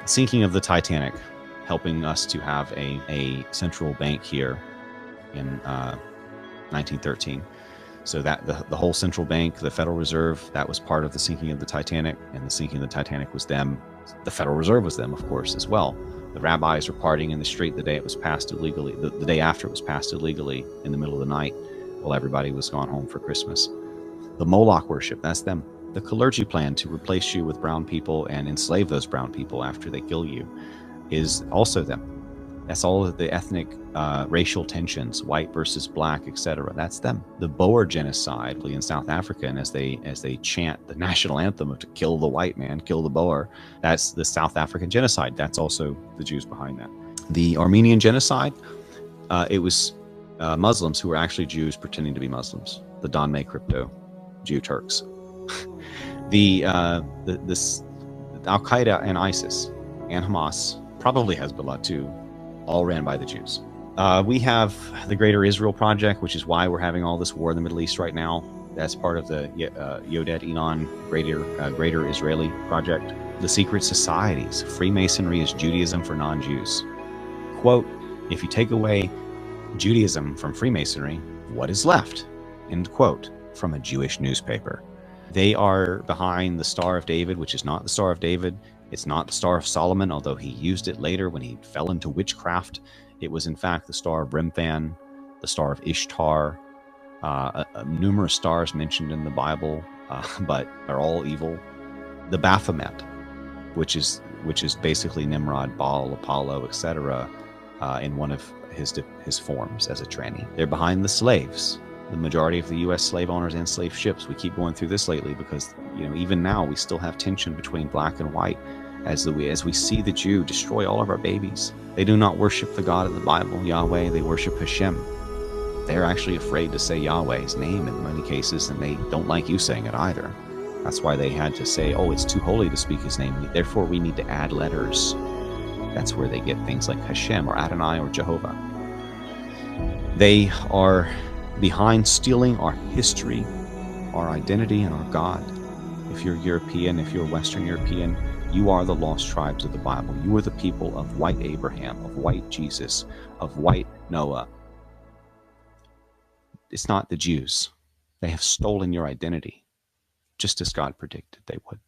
Sinking of the Titanic, helping us to have a central bank here in 1913. So that the whole central bank, the Federal Reserve, that was part of the sinking of the Titanic, and the sinking of the Titanic was them. The Federal Reserve was them, of course, as well. The rabbis were partying in the street the day it was passed illegally, the day after it was passed illegally in the middle of the night, while everybody was gone home for Christmas. The Moloch worship, that's them. The clergy plan to replace you with brown people and enslave those brown people after they kill you is also them. That's all of the ethnic, racial tensions, white versus black, etc. That's them. The Boer genocide in South Africa, and as they chant the national anthem of to kill the white man, kill the Boer, that's the South African genocide. That's also the Jews behind that. The Armenian genocide, it was Muslims who were actually Jews pretending to be Muslims. The Don May crypto Jew Turks. The Al-Qaeda and ISIS and Hamas, probably Hezbollah too, all ran by the Jews. We have the Greater Israel Project, which is why we're having all this war in the Middle East right now. That's part of the Yodet Enon Greater Israeli Project. The secret societies. Freemasonry is Judaism for non-Jews. Quote, if you take away Judaism from Freemasonry, what is left? End quote, from a Jewish newspaper. They are behind the Star of David, which is not the Star of David. It's not the Star of Solomon, although he used it later when he fell into witchcraft. It was, in fact, the Star of Remphan, the Star of Ishtar, numerous stars mentioned in the Bible, but are all evil. The Baphomet, which is basically Nimrod, Baal, Apollo, etc., in one of his forms as a tranny. They're behind the slaves. The majority of the U.S. slave owners and slave ships. We keep going through this lately because, even now we still have tension between black and white as we see the Jew destroy all of our babies. They do not worship the God of the Bible, Yahweh. They worship Hashem. They're actually afraid to say Yahweh's name in many cases, and they don't like you saying it either. That's why they had to say, oh, it's too holy to speak his name. Therefore, we need to add letters. That's where they get things like Hashem or Adonai or Jehovah. They are behind stealing our history, our identity, and our God. If you're European, if you're Western European, you are the lost tribes of the Bible. You are the people of white Abraham, of white Jesus, of white Noah. It's not the Jews. They have stolen your identity, just as God predicted they would.